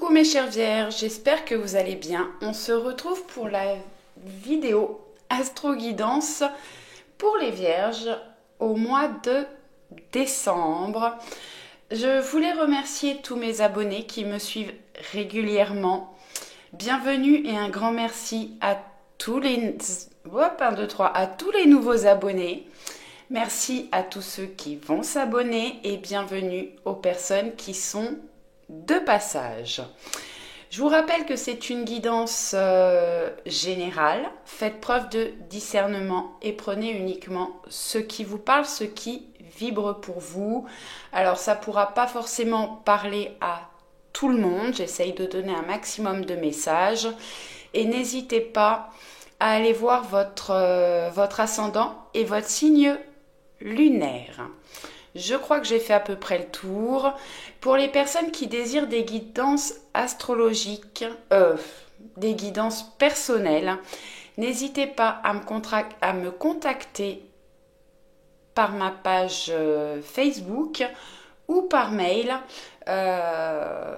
Coucou mes chères vierges, j'espère que vous allez bien. On se retrouve pour la vidéo astro-guidance pour les vierges au mois de décembre. Je voulais remercier tous mes abonnés qui me suivent régulièrement. Bienvenue et un grand merci à tous les à tous les nouveaux abonnés. Merci à tous ceux qui vont s'abonner et bienvenue aux personnes qui sont de passage. Je vous rappelle que c'est une guidance générale. Faites preuve de discernement et prenez uniquement ce qui vous parle, ce qui vibre pour vous. Alors ça ne pourra pas forcément parler à tout le monde. J'essaye de donner un maximum de messages. Et n'hésitez pas à aller voir votre ascendant et votre signe lunaire. Je crois que j'ai fait à peu près le tour. Pour les personnes qui désirent des guidances astrologiques, des guidances personnelles, n'hésitez pas à me contacter par ma page Facebook ou par mail. Voilà,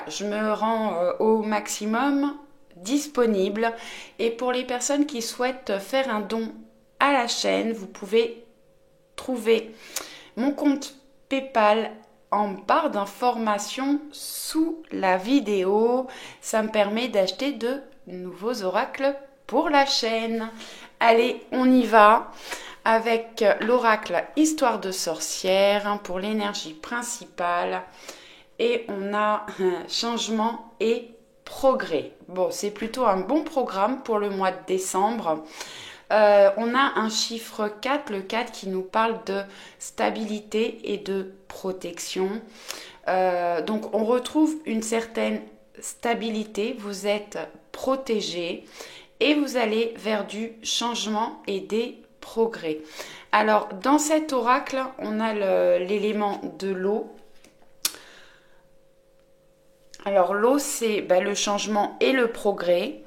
je me rends au maximum disponible. Et pour les personnes qui souhaitent faire un don à la chaîne, vous pouvez trouver mon compte PayPal en barre d'informations sous la vidéo. Ça me permet d'acheter de nouveaux oracles pour la chaîne. Allez, on y va avec l'oracle Histoire de sorcière pour l'énergie principale. Et on a changement et progrès. Bon, c'est plutôt un bon programme pour le mois de décembre. On a un chiffre 4, le 4 qui nous parle de stabilité et de protection. Donc on retrouve une certaine stabilité, vous êtes protégé et vous allez vers du changement et des progrès. Alors dans cet oracle, on a l'élément de l'eau. Alors l'eau, c'est le changement et le progrès.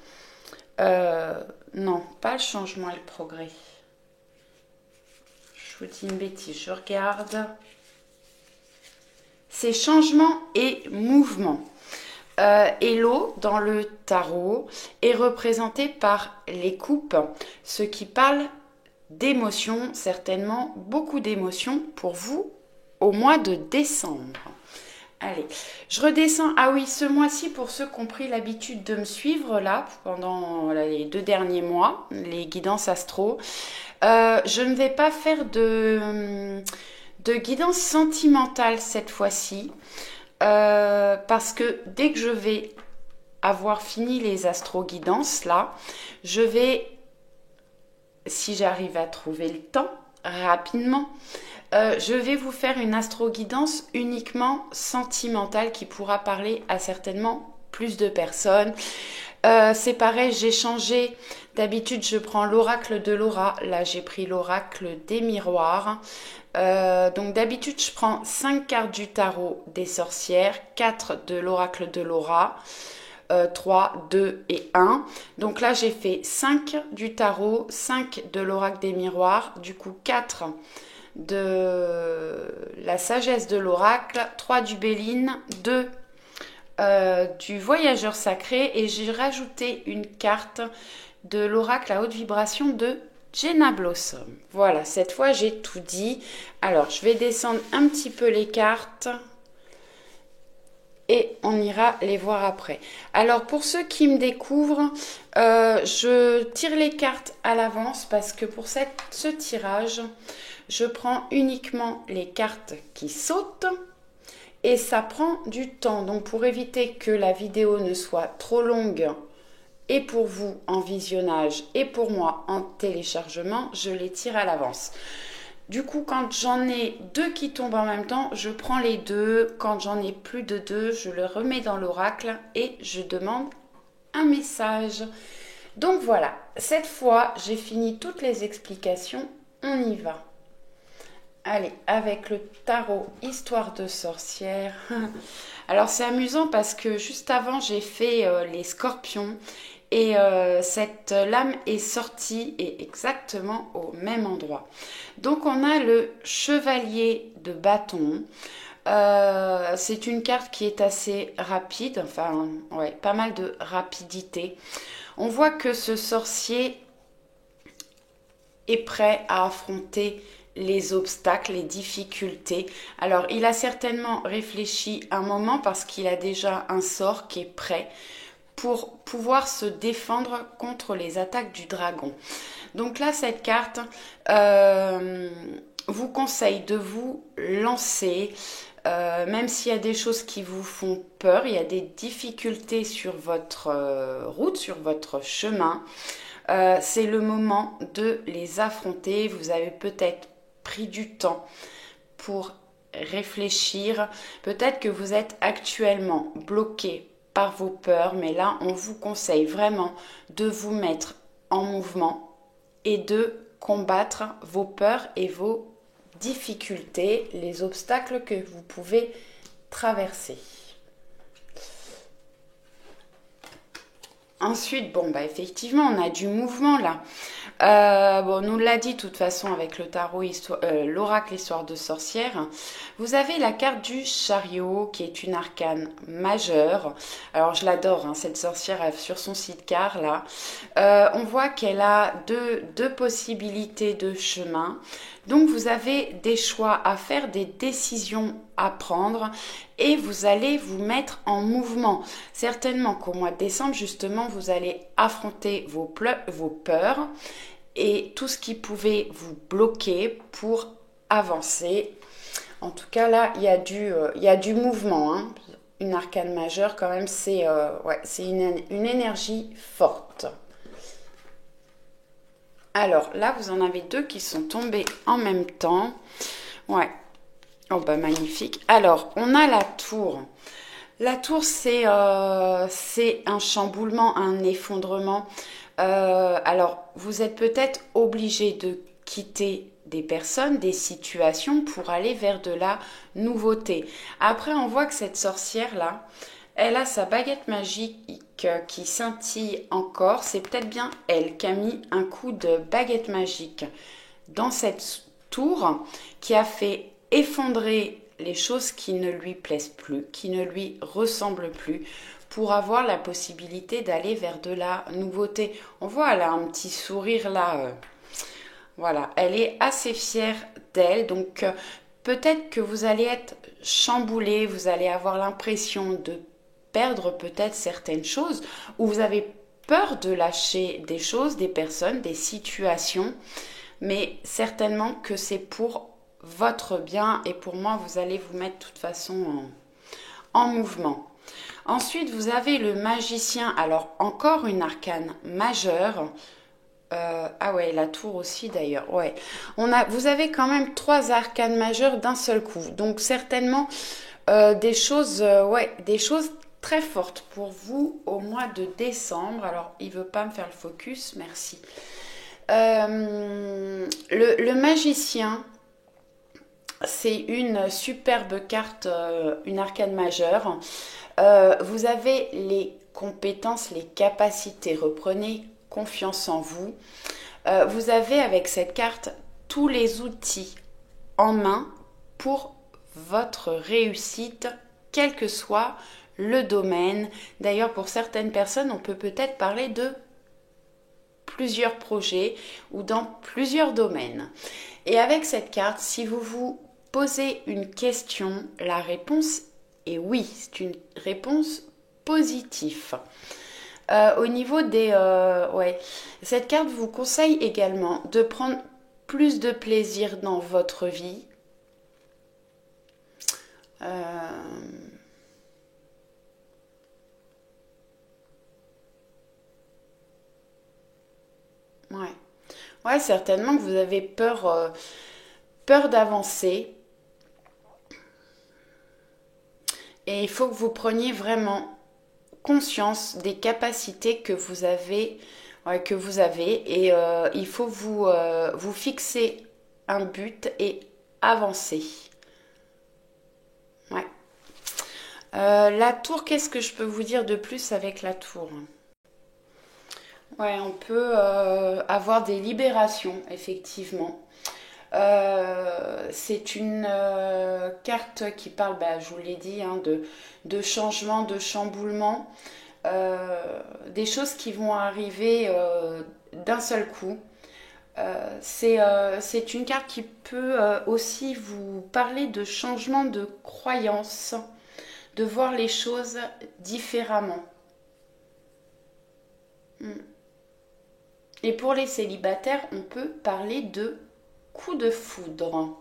Non, pas le changement et le progrès. Je vous dis une bêtise, je regarde. C'est changement et mouvement. Et l'eau, dans le tarot, est représentée par les coupes, ce qui parle d'émotions, certainement beaucoup d'émotions pour vous au mois de décembre. Allez, je redescends. Ah oui, ce mois-ci, pour ceux qui ont pris l'habitude de me suivre là, pendant les 2 derniers mois, les guidances astro, je ne vais pas faire de guidance sentimentale cette fois-ci, parce que dès que je vais avoir fini les astro-guidances là, je vais, si j'arrive à trouver le temps, rapidement, je vais vous faire une astro-guidance uniquement sentimentale qui pourra parler à certainement plus de personnes. C'est pareil, j'ai changé. D'habitude, je prends l'oracle de Laura. Là, j'ai pris l'oracle des miroirs. Donc, d'habitude, je prends 5 cartes du tarot des sorcières, 4 de l'oracle de Laura. 3, 2 et 1. Donc là, j'ai fait 5 du tarot, 5 de l'oracle des miroirs, du coup 4 de la sagesse de l'oracle, 3 du Béline, 2 du voyageur sacré et j'ai rajouté une carte de l'oracle à haute vibration de Jenna Blossom. Voilà, cette fois j'ai tout dit. Alors, je vais descendre un petit peu les cartes et on ira les voir après. Alors, pour ceux qui me découvrent, je tire les cartes à l'avance parce que pour ce tirage, je prends uniquement les cartes qui sautent et ça prend du temps. Donc, pour éviter que la vidéo ne soit trop longue et pour vous en visionnage et pour moi en téléchargement, je les tire à l'avance. Du coup, quand j'en ai 2 qui tombent en même temps, je prends les 2. Quand j'en ai plus de 2, je le remets dans l'oracle et je demande un message. Donc voilà, cette fois, j'ai fini toutes les explications. On y va. Allez, avec le tarot Histoire de sorcière. Alors, c'est amusant parce que juste avant, j'ai fait les scorpions. Et cette lame est sortie et exactement au même endroit. Donc on a le chevalier de bâton. C'est une carte qui est assez rapide, enfin, ouais, pas mal de rapidité. On voit que ce sorcier est prêt à affronter les obstacles, les difficultés. Alors, il a certainement réfléchi un moment parce qu'il a déjà un sort qui est prêt pour pouvoir se défendre contre les attaques du dragon. Donc là, cette carte vous conseille de vous lancer, même s'il y a des choses qui vous font peur, il y a des difficultés sur votre route, sur votre chemin. C'est le moment de les affronter. Vous avez peut-être pris du temps pour réfléchir. Peut-être que vous êtes actuellement bloqué par vos peurs, mais là, on vous conseille vraiment de vous mettre en mouvement et de combattre vos peurs et vos difficultés, les obstacles que vous pouvez traverser. Ensuite, bon, bah effectivement, on a du mouvement là. Bon, on nous l'a dit de toute façon avec le tarot, l'oracle histoire de sorcière. Vous avez la carte du chariot qui est une arcane majeure. Alors je l'adore, hein, cette sorcière sur son sidecar là. On voit qu'elle a deux possibilités de chemin. Donc vous avez des choix à faire, des décisions à prendre et vous allez vous mettre en mouvement. Certainement qu'au mois de décembre, justement, vous allez affronter vos peurs et tout ce qui pouvait vous bloquer pour avancer. En tout cas, là, il y a du mouvement. Hein. Une arcane majeure, quand même, c'est une énergie forte. Alors, là, vous en avez deux qui sont tombés en même temps. Ouais. Oh, bah, magnifique. Alors, on a la tour. La tour, c'est un chamboulement, un effondrement. Alors, vous êtes peut-être obligé de quitter des personnes, des situations pour aller vers de la nouveauté. Après, on voit que cette sorcière-là, elle a sa baguette magique qui scintille encore. C'est peut-être bien elle qui a mis un coup de baguette magique dans cette tour qui a fait effondrer les choses qui ne lui plaisent plus, qui ne lui ressemblent plus, pour avoir la possibilité d'aller vers de la nouveauté. On voit, elle a un petit sourire là. Voilà, elle est assez fière d'elle. Donc, peut-être que vous allez être chamboulé, vous allez avoir l'impression de perdre peut-être certaines choses, ou vous avez peur de lâcher des choses, des personnes, des situations, mais certainement que c'est pour votre bien et pour moi, vous allez vous mettre de toute façon en mouvement. Ensuite, vous avez le magicien. Alors, encore une arcane majeure. Ah ouais, la tour aussi d'ailleurs. Ouais. Vous avez quand même 3 arcanes majeures d'un seul coup. Donc, certainement des choses très fortes pour vous au mois de décembre. Alors, il ne veut pas me faire le focus. Merci. Le magicien, c'est une superbe carte, une arcane majeure. Vous avez les compétences, les capacités. Reprenez confiance en vous. Vous avez avec cette carte tous les outils en main pour votre réussite, quel que soit le domaine. D'ailleurs, pour certaines personnes, on peut peut-être parler de plusieurs projets ou dans plusieurs domaines. Et avec cette carte, si vous vous posez une question, la réponse est oui, c'est une réponse positive. Au niveau des... cette carte vous conseille également de prendre plus de plaisir dans votre vie. Ouais, certainement que vous avez peur d'avancer. Et il faut que vous preniez vraiment conscience des capacités que vous avez, et il faut vous fixer un but et avancer. Ouais. La tour, qu'est-ce que je peux vous dire de plus avec la tour ? Ouais, on peut avoir des libérations, effectivement. C'est une carte qui parle, je vous l'ai dit, hein, de changement, de chamboulement, des choses qui vont arriver d'un seul coup. C'est une carte qui peut aussi vous parler de changement de croyance, de voir les choses différemment. Mm. Et pour les célibataires, on peut parler de coup de foudre.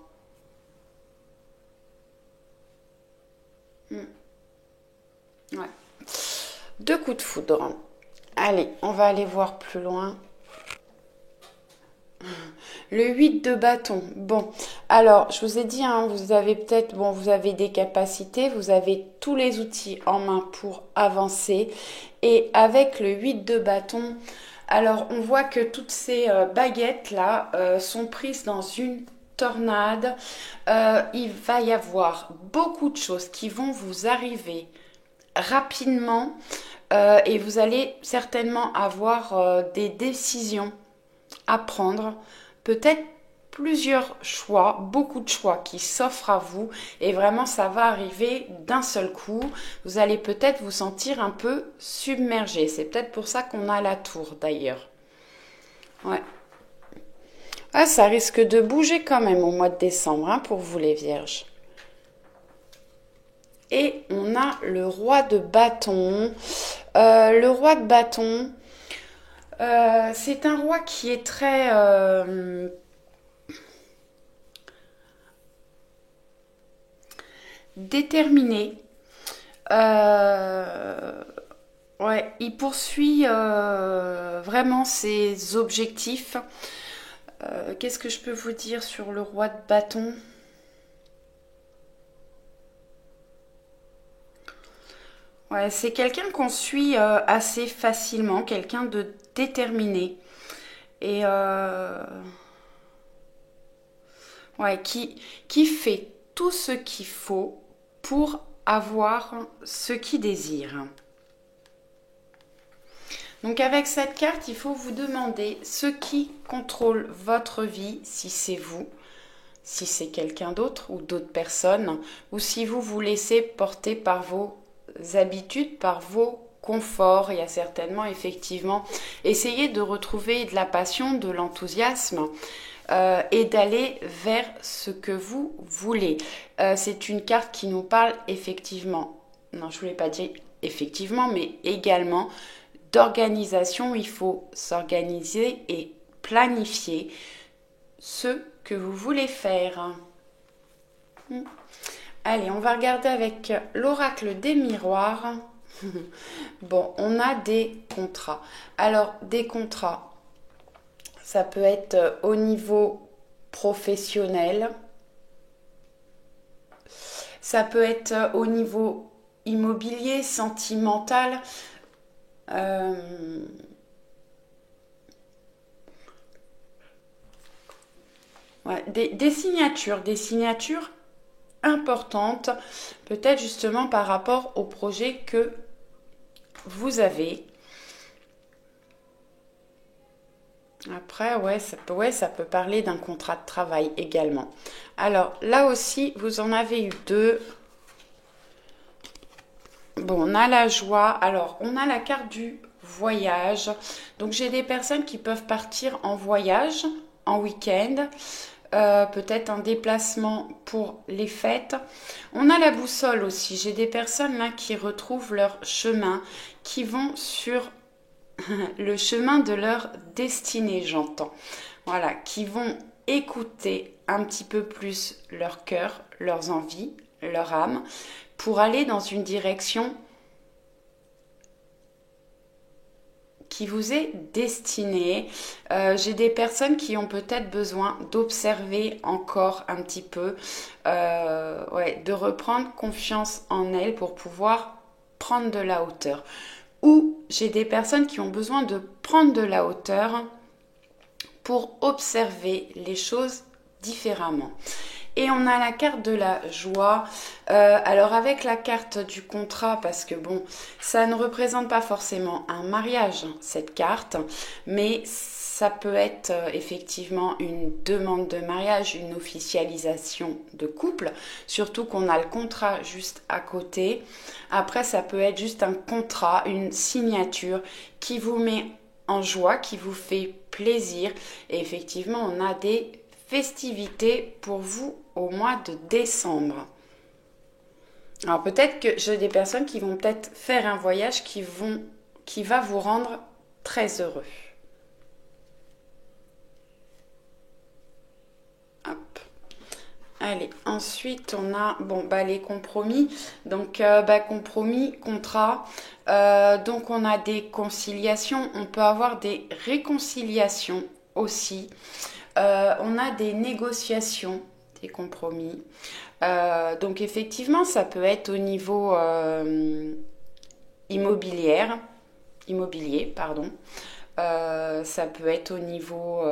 Mm. Ouais. Deux coups de foudre. Allez, on va aller voir plus loin. Le 8 de bâton. Bon, alors, je vous ai dit, hein, vous avez peut-être, bon, vous avez des capacités, vous avez tous les outils en main pour avancer. Et avec le 8 de bâton, alors, on voit que toutes ces baguettes-là sont prises dans une tornade. Il va y avoir beaucoup de choses qui vont vous arriver rapidement et vous allez certainement avoir des décisions à prendre, peut-être plusieurs choix, beaucoup de choix qui s'offrent à vous et vraiment ça va arriver d'un seul coup. Vous allez peut-être vous sentir un peu submergé. C'est peut-être pour ça qu'on a la tour d'ailleurs. Ouais. Ah, ça risque de bouger quand même au mois de décembre hein, pour vous les vierges. Et on a le roi de bâton. Le roi de bâton, c'est un roi qui est très déterminé. Ouais, il poursuit vraiment ses objectifs. Qu'est-ce que je peux vous dire sur le roi de bâton? Ouais, c'est quelqu'un qu'on suit assez facilement, quelqu'un de déterminé. Et ouais, qui fait tout ce qu'il faut pour avoir ce qu'il désire. Donc avec cette carte, il faut vous demander ce qui contrôle votre vie, si c'est vous, si c'est quelqu'un d'autre ou d'autres personnes, ou si vous vous laissez porter par vos habitudes, par vos conforts. Il y a certainement effectivement essayer de retrouver de la passion, de l'enthousiasme et d'aller vers ce que vous voulez. C'est une carte qui nous parle effectivement, non je ne voulais pas dire effectivement, mais également d'organisation. Il faut s'organiser et planifier ce que vous voulez faire. Allez, on va regarder avec l'oracle des miroirs. Bon, on a des contrats. Alors, des contrats, ça peut être au niveau professionnel. Ça peut être au niveau immobilier, sentimental. Ouais, des signatures importantes, peut-être justement par rapport au projet que vous avez. Après, ça peut parler d'un contrat de travail également. Alors, là aussi, vous en avez eu deux. Bon, on a la joie. Alors, on a la carte du voyage. Donc, j'ai des personnes qui peuvent partir en voyage, en week-end. Peut-être un déplacement pour les fêtes. On a la boussole aussi. J'ai des personnes là qui retrouvent leur chemin, qui vont sur le chemin de leur destinée, j'entends. Voilà, qui vont écouter un petit peu plus leur cœur, leurs envies, leur âme, pour aller dans une direction qui vous est destinée. J'ai des personnes qui ont peut-être besoin d'observer encore un petit peu, de reprendre confiance en elles pour pouvoir prendre de la hauteur. Ou j'ai des personnes qui ont besoin de prendre de la hauteur pour observer les choses différemment. Et on a la carte de la joie. Alors avec la carte du contrat, parce que bon, ça ne représente pas forcément un mariage, cette carte, mais ça peut être effectivement une demande de mariage, une officialisation de couple, surtout qu'on a le contrat juste à côté. Après, ça peut être juste un contrat, une signature qui vous met en joie, qui vous fait plaisir. Et effectivement, on a des festivités pour vous au mois de décembre. Alors peut-être que j'ai des personnes qui vont peut-être faire un voyage qui va vous rendre très heureux. Hop. Allez, ensuite on a les compromis. Donc compromis, contrat. Donc on a des conciliations. On peut avoir des réconciliations aussi. On a des négociations, des compromis. Donc effectivement, ça peut être au niveau immobilier, pardon. Ça peut être au niveau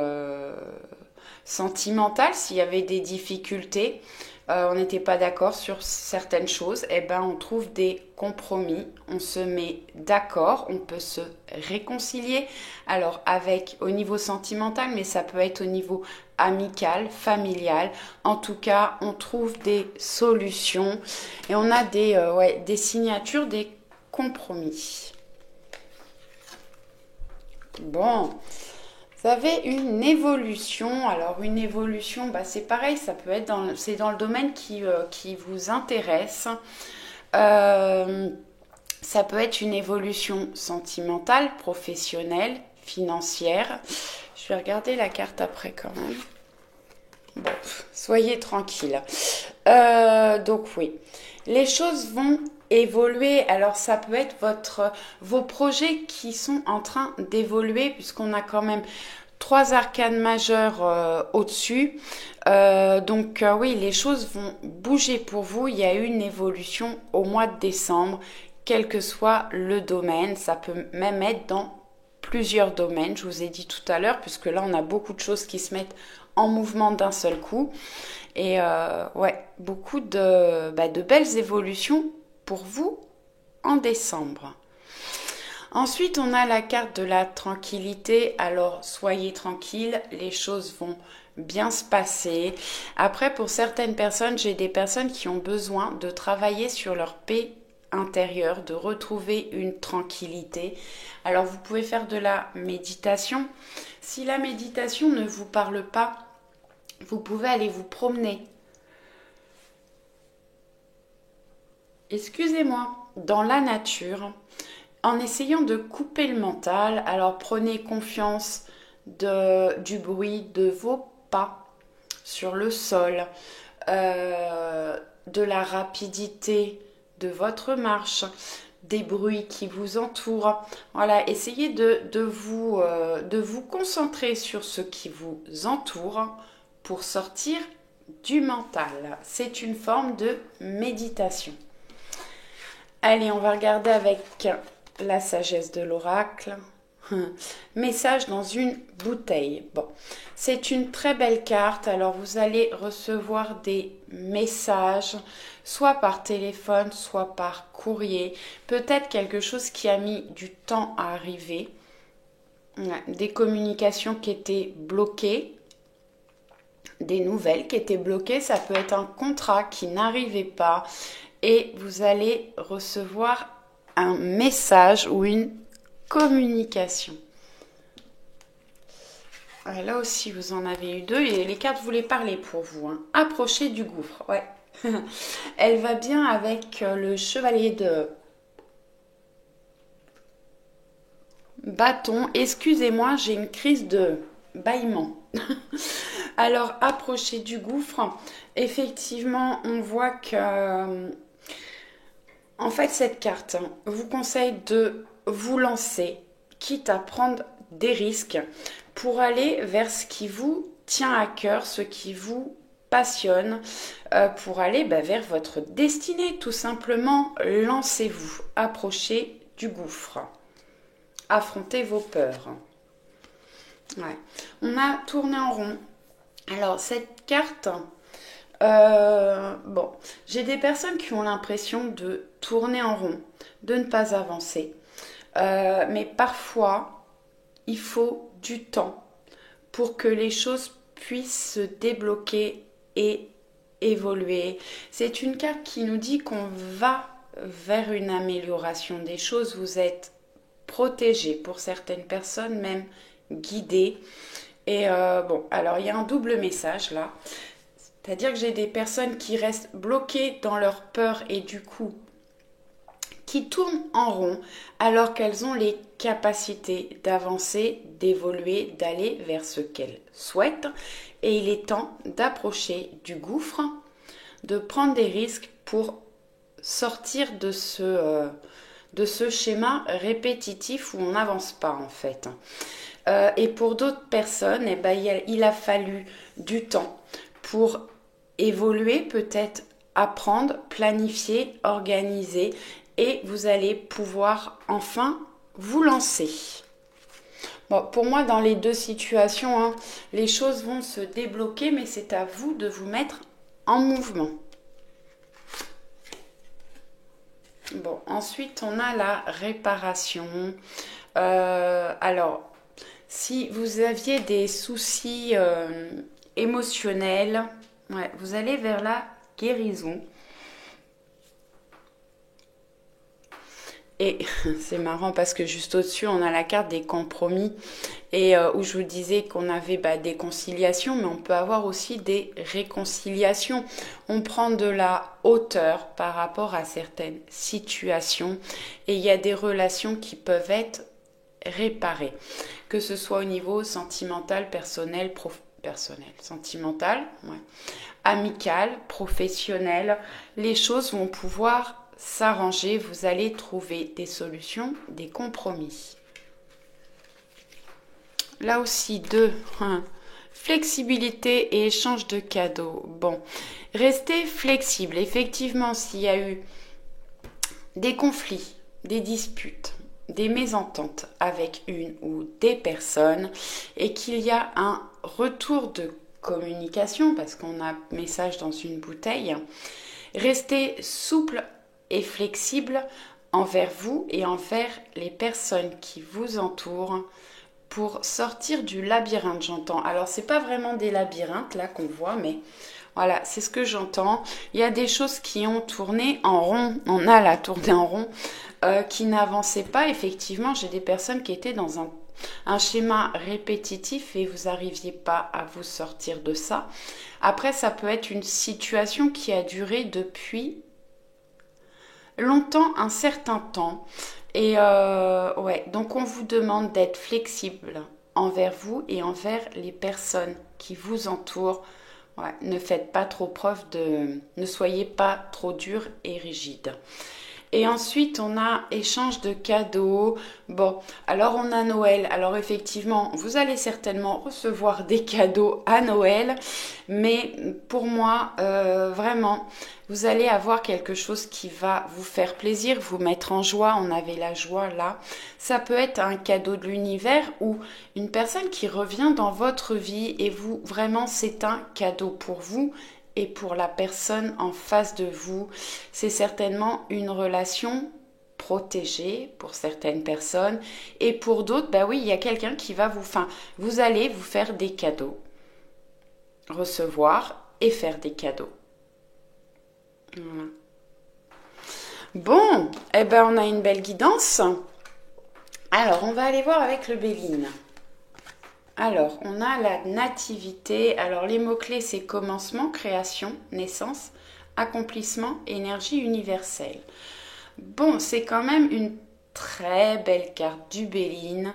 sentimental, s'il y avait des difficultés, on n'était pas d'accord sur certaines choses, et ben on trouve des compromis, on se met d'accord, on peut se réconcilier. Alors au niveau sentimental, mais ça peut être au niveau amical, familial. En tout cas, on trouve des solutions et on a des signatures, des compromis. Bon. Vous avez une évolution. Alors une évolution, c'est pareil, ça peut être c'est dans le domaine qui vous intéresse. Ça peut être une évolution sentimentale, professionnelle, financière. Je vais regarder la carte après quand même. Bon, soyez tranquille. Donc oui, les choses vont évoluer. Alors ça peut être vos projets qui sont en train d'évoluer, puisqu'on a quand même 3 arcanes majeures au-dessus. Oui, les choses vont bouger pour vous. Il y a eu une évolution au mois de décembre, quel que soit le domaine. Ça peut même être dans plusieurs domaines, je vous ai dit tout à l'heure, puisque là on a beaucoup de choses qui se mettent en mouvement d'un seul coup. Et beaucoup de belles évolutions pour vous en décembre. Ensuite, on a la carte de la tranquillité. Alors, soyez tranquille, les choses vont bien se passer. Après, pour certaines personnes, j'ai des personnes qui ont besoin de travailler sur leur paix intérieure, de retrouver une tranquillité. Alors, vous pouvez faire de la méditation. Si la méditation ne vous parle pas, vous pouvez aller vous promener. Excusez-moi, dans la nature, en essayant de couper le mental. Alors prenez confiance du bruit de vos pas sur le sol, de la rapidité de votre marche, des bruits qui vous entourent. Voilà, essayez de vous concentrer sur ce qui vous entoure pour sortir du mental. C'est une forme de méditation. Allez, on va regarder avec la sagesse de l'oracle. Message dans une bouteille. Bon, c'est une très belle carte. Alors, vous allez recevoir des messages, soit par téléphone, soit par courrier. Peut-être quelque chose qui a mis du temps à arriver. Des communications qui étaient bloquées. Des nouvelles qui étaient bloquées. Ça peut être un contrat qui n'arrivait pas. Et vous allez recevoir un message ou une communication. Et là aussi, vous en avez eu 2 et les cartes voulaient parler pour vous. Approchez du gouffre. Ouais. Elle va bien avec le chevalier de bâton. Excusez-moi, j'ai une crise de bâillement. Alors, approchez du gouffre. Effectivement, on voit que... En fait, cette carte vous conseille de vous lancer, quitte à prendre des risques, pour aller vers ce qui vous tient à cœur, ce qui vous passionne, pour aller vers votre destinée, tout simplement. Lancez-vous, approchez du gouffre, affrontez vos peurs. Ouais. On a tourné en rond. Alors, cette carte... Bon, j'ai des personnes qui ont l'impression de tourner en rond, de ne pas avancer. Mais parfois, il faut du temps pour que les choses puissent se débloquer et évoluer. C'est une carte qui nous dit qu'on va vers une amélioration des choses. Vous êtes protégé, pour certaines personnes même guidé. Et bon, alors il y a un double message là. C'est-à-dire que j'ai des personnes qui restent bloquées dans leur peur et du coup qui tournent en rond alors qu'elles ont les capacités d'avancer, d'évoluer, d'aller vers ce qu'elles souhaitent. Et il est temps d'approcher du gouffre, de prendre des risques pour sortir de ce schéma répétitif où on n'avance pas en fait. Et pour d'autres personnes, eh ben, il a fallu du temps pour évoluer, peut-être apprendre, planifier, organiser et vous allez pouvoir enfin vous lancer. Bon, pour moi, dans les deux situations, hein, les choses vont se débloquer, mais c'est à vous de vous mettre en mouvement. Bon, ensuite, on a la réparation. Alors, si vous aviez des soucis émotionnels, ouais, vous allez vers la guérison. Et c'est marrant parce que juste au-dessus, on a la carte des compromis et où je vous disais qu'on avait des conciliations, mais on peut avoir aussi des réconciliations. On prend de la hauteur par rapport à certaines situations et il y a des relations qui peuvent être réparées, que ce soit au niveau sentimental, personnel, sentimental, ouais, amical, professionnel. Les choses vont pouvoir s'arranger, vous allez trouver des solutions, des compromis. Là aussi, flexibilité et échange de cadeaux. Bon, restez flexible. Effectivement, s'il y a eu des conflits, des disputes, des mésententes avec une ou des personnes et qu'il y a un retour de communication, parce qu'on a message dans une bouteille, restez souple et flexible envers vous et envers les personnes qui vous entourent pour sortir du labyrinthe, j'entends. Alors, c'est pas vraiment des labyrinthes là qu'on voit, mais voilà, c'est ce que j'entends. Il y a des choses qui ont tourné en rond. On a la tournée en rond qui n'avançaient pas. Effectivement, j'ai des personnes qui étaient dans un schéma répétitif et vous n'arriviez pas à vous sortir de ça. Après, ça peut être une situation qui a duré depuis longtemps, un certain temps. Et ouais, donc on vous demande d'être flexible envers vous et envers les personnes qui vous entourent. Ouais, ne faites pas trop preuve ne soyez pas trop dur et rigide. Et ensuite, on a échange de cadeaux. Bon, alors on a Noël. Alors effectivement, vous allez certainement recevoir des cadeaux à Noël. Mais pour moi, vraiment, vous allez avoir quelque chose qui va vous faire plaisir, vous mettre en joie. On avait la joie là. Ça peut être un cadeau de l'univers ou une personne qui revient dans votre vie et vous, vraiment, c'est un cadeau pour vous. Et pour la personne en face de vous, c'est certainement une relation protégée pour certaines personnes. Et pour d'autres, bah oui, il y a quelqu'un qui va vous allez vous faire des cadeaux. Recevoir et faire des cadeaux. Voilà. Bon, eh ben on a une belle guidance. Alors, on va aller voir avec le Béline. Alors, on a la nativité. Alors, les mots-clés, c'est commencement, création, naissance, accomplissement, énergie universelle. Bon, c'est quand même une très belle carte du Béline.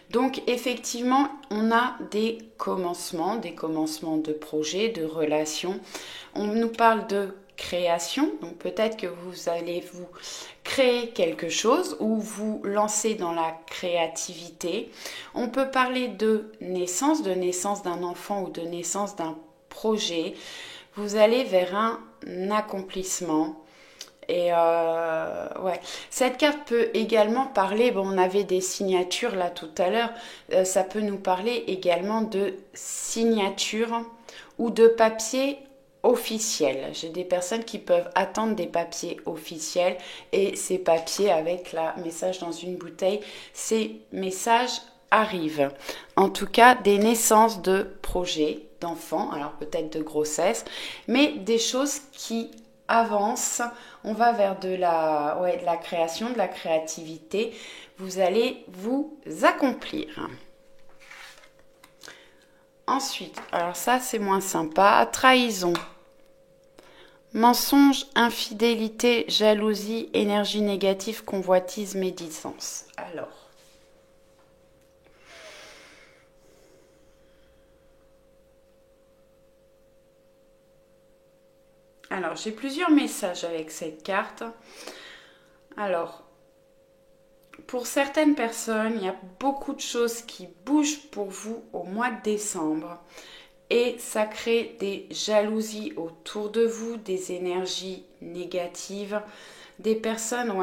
Donc, effectivement, on a des commencements de projets, de relations. On nous parle de création, donc peut-être que vous allez vous créer quelque chose ou vous lancer dans la créativité. On peut parler de naissance d'un enfant ou de naissance d'un projet. Vous allez vers un accomplissement. Et ouais, cette carte peut également parler, bon, on avait des signatures là tout à l'heure, ça peut nous parler également de signature ou de papier officiels. J'ai des personnes qui peuvent attendre des papiers officiels et ces papiers avec la message dans une bouteille, ces messages arrivent. En tout cas, des naissances de projets, d'enfants, alors peut-être de grossesse, mais des choses qui avancent. On va vers de la création, de la créativité. Vous allez vous accomplir. Ensuite, alors ça c'est moins sympa, trahison. Mensonge, infidélité, jalousie, énergie négative, convoitise, médisance. Alors, j'ai plusieurs messages avec cette carte. Alors, pour certaines personnes, il y a beaucoup de choses qui bougent pour vous au mois de décembre. Et ça crée des jalousies autour de vous, des énergies négatives, des personnes,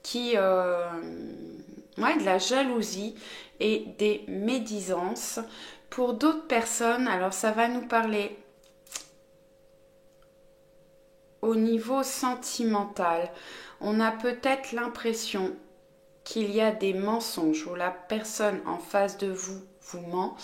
qui... de la jalousie et des médisances. Pour d'autres personnes, alors ça va nous parler au niveau sentimental. On a peut-être l'impression qu'il y a des mensonges où la personne en face de vous vous ment.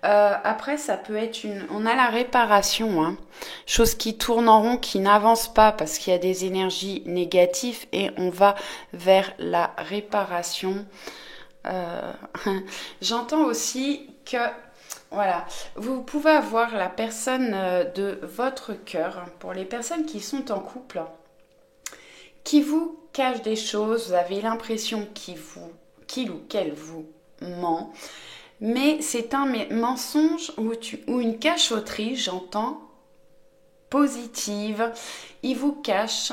Après, ça peut être on a la réparation, chose qui tourne en rond, qui n'avance pas parce qu'il y a des énergies négatives et on va vers la réparation. J'entends aussi que, voilà, vous pouvez avoir la personne de votre cœur, pour les personnes qui sont en couple, qui vous cache des choses, vous avez l'impression qu'il ou qu'elle vous ment. Mais c'est un mensonge ou une cachotterie, j'entends, positive. Il vous cache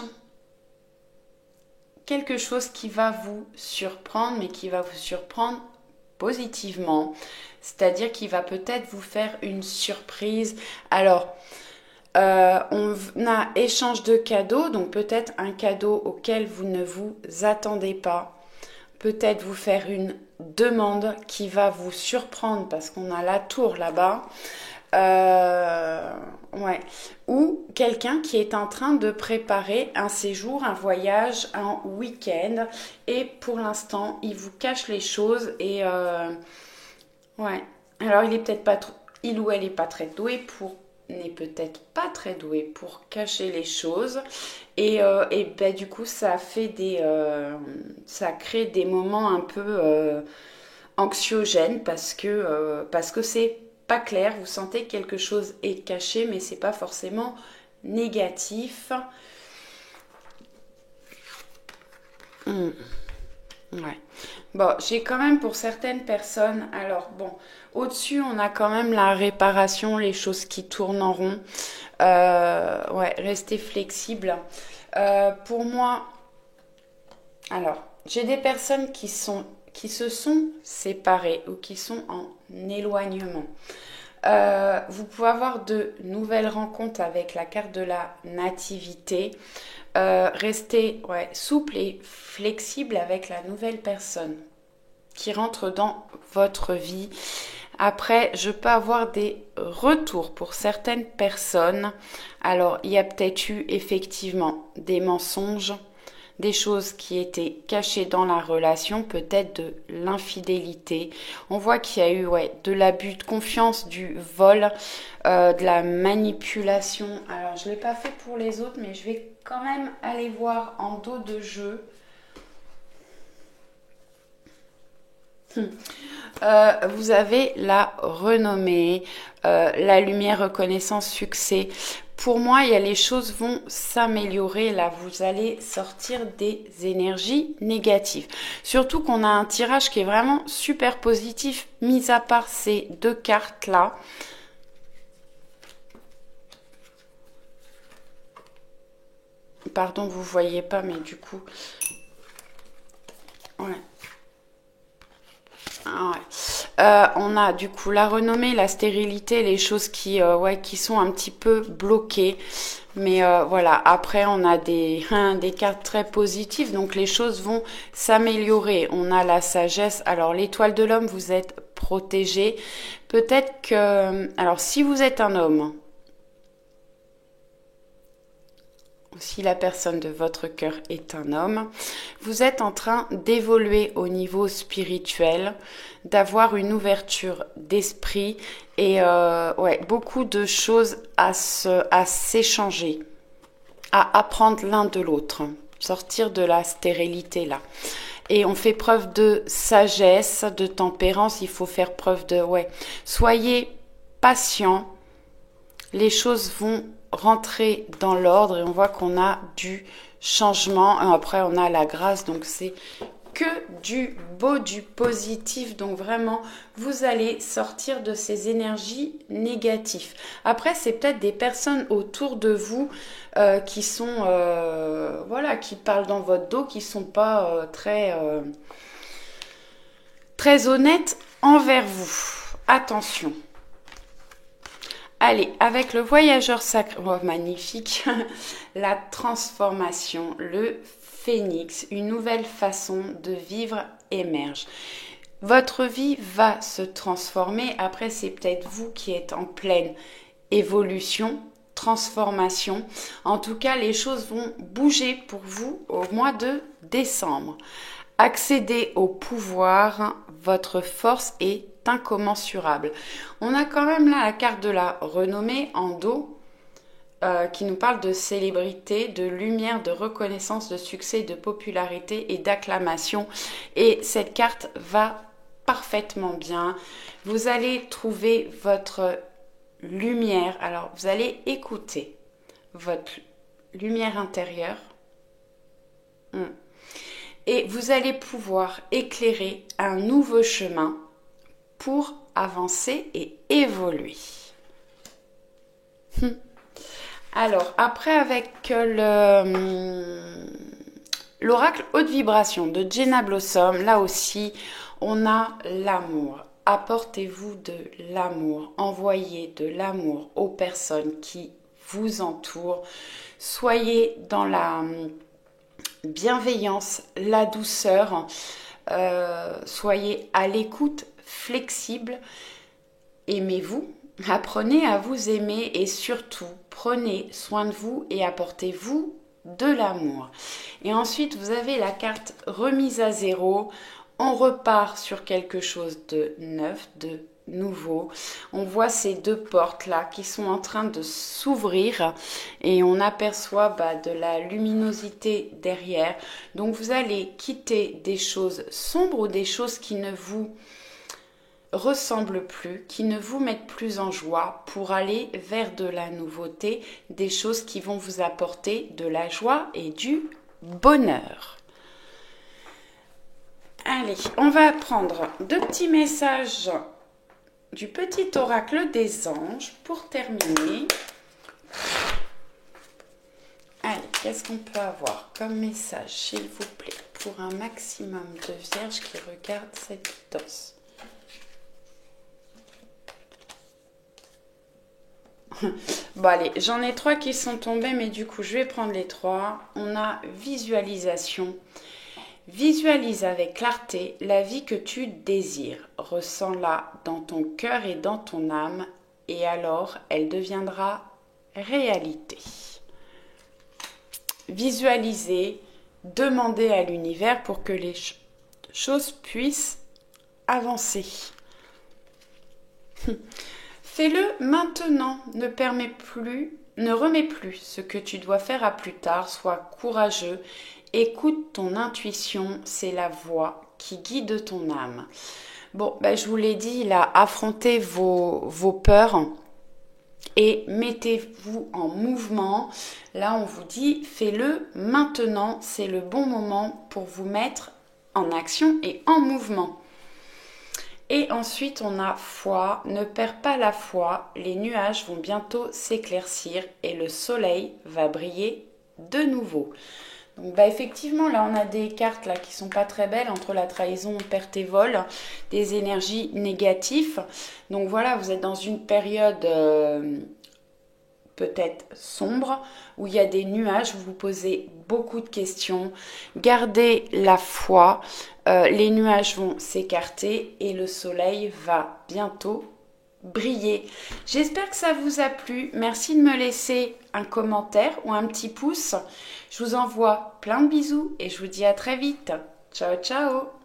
quelque chose qui va vous surprendre, mais qui va vous surprendre positivement. C'est-à-dire qu'il va peut-être vous faire une surprise. Alors, on a échange de cadeaux, donc peut-être un cadeau auquel vous ne vous attendez pas. Peut-être vous faire une demande qui va vous surprendre parce qu'on a la tour là-bas. Ou quelqu'un qui est en train de préparer un séjour, un voyage, un week-end. Et pour l'instant, il vous cache les choses. Et alors il est peut-être pas il ou elle n'est pas très doué n'est peut-être pas très doué pour cacher les choses et du coup ça fait ça crée des moments un peu anxiogènes parce que c'est pas clair, vous sentez que quelque chose est caché mais c'est pas forcément négatif. Bon, j'ai quand même pour certaines personnes, alors bon, au-dessus on a quand même la réparation, les choses qui tournent en rond. Restez flexible. Pour moi, alors, j'ai des personnes qui se sont séparées ou qui sont en éloignement. Vous pouvez avoir de nouvelles rencontres avec la carte de la nativité. Restez souple et flexible avec la nouvelle personne qui rentre dans votre vie. Après, je peux avoir des retours pour certaines personnes. Alors, il y a peut-être eu effectivement des mensonges, des choses qui étaient cachées dans la relation, peut-être de l'infidélité. On voit qu'il y a eu de l'abus de confiance, du vol, de la manipulation. Alors, je ne l'ai pas fait pour les autres, mais je vais quand même aller voir en dos de jeu. Vous avez la renommée, la lumière, reconnaissance, succès. Pour moi, les choses vont s'améliorer. Là, vous allez sortir des énergies négatives. Surtout qu'on a un tirage qui est vraiment super positif, mis à part ces deux cartes-là. Pardon, vous voyez pas, mais du coup... on a du coup la renommée, la stérilité, les choses qui sont un petit peu bloquées. Mais voilà, après on a des cartes très positives, donc les choses vont s'améliorer. On a la sagesse. Alors l'étoile de l'homme, vous êtes protégé. Peut-être que... Alors si vous êtes un homme, si la personne de votre cœur est un homme, vous êtes en train d'évoluer au niveau spirituel, d'avoir une ouverture d'esprit et beaucoup de choses à s'échanger, à apprendre l'un de l'autre, sortir de la stérilité là. Et on fait preuve de sagesse, de tempérance, il faut faire preuve de... Soyez patient, les choses vont rentrer dans l'ordre et on voit qu'on a du changement. Après, on a la grâce, donc c'est que du beau, du positif. Donc vraiment, vous allez sortir de ces énergies négatives. Après, c'est peut-être des personnes autour de vous qui sont, qui parlent dans votre dos, qui sont pas très honnêtes envers vous. Attention. Allez, avec le voyageur sacré, magnifique, la transformation, le phénix, une nouvelle façon de vivre émerge. Votre vie va se transformer. Après, c'est peut-être vous qui êtes en pleine évolution, transformation. En tout cas, les choses vont bouger pour vous au mois de décembre. Accédez au pouvoir, votre force est incommensurable. On a quand même là la carte de la renommée en dos qui nous parle de célébrité, de lumière, de reconnaissance, de succès, de popularité et d'acclamation. Et cette carte va parfaitement bien. Vous allez trouver votre lumière. Alors, vous allez écouter votre lumière intérieure. Et vous allez pouvoir éclairer un nouveau chemin pour avancer et évoluer. Alors, après avec l'oracle haute vibration de Jenna Blossom, là aussi, on a l'amour. Apportez-vous de l'amour, envoyez de l'amour aux personnes qui vous entourent. Soyez dans la bienveillance, la douceur, soyez à l'écoute, flexible, aimez-vous, apprenez à vous aimer et surtout prenez soin de vous et apportez-vous de l'amour. Et ensuite vous avez la carte remise à zéro, on repart sur quelque chose de neuf, de nouveau. On voit ces deux portes là qui sont en train de s'ouvrir et on aperçoit de la luminosité derrière. Donc vous allez quitter des choses sombres ou des choses qui ne vous ressemblent plus, qui ne vous mettent plus en joie pour aller vers de la nouveauté, des choses qui vont vous apporter de la joie et du bonheur. Allez, on va prendre deux petits messages du petit oracle des anges pour terminer. Allez, qu'est-ce qu'on peut avoir comme message, s'il vous plaît, pour un maximum de vierges qui regardent cette guidance. Bon allez, j'en ai 3 qui sont tombés, mais du coup je vais prendre les 3. On a visualisation. Visualise avec clarté la vie que tu désires. Ressens-la dans ton cœur et dans ton âme et alors elle deviendra réalité. Visualisez, demandez à l'univers pour que les choses puissent avancer. Fais-le maintenant, ne remets plus ce que tu dois faire à plus tard, sois courageux. Écoute ton intuition, c'est la voix qui guide ton âme. Bon, je vous l'ai dit, là, affrontez vos peurs et mettez-vous en mouvement. Là, on vous dit, fais-le maintenant, c'est le bon moment pour vous mettre en action et en mouvement. Et ensuite, on a foi, ne perds pas la foi, les nuages vont bientôt s'éclaircir et le soleil va briller de nouveau. Donc effectivement, là on a des cartes là qui sont pas très belles entre la trahison, perte et vol, des énergies négatives. Donc voilà, vous êtes dans une période peut-être sombre où il y a des nuages, vous vous posez beaucoup de questions. Gardez la foi, les nuages vont s'écarter et le soleil va bientôt briller. J'espère que ça vous a plu. Merci de me laisser un commentaire ou un petit pouce. Je vous envoie plein de bisous et je vous dis à très vite. Ciao, ciao!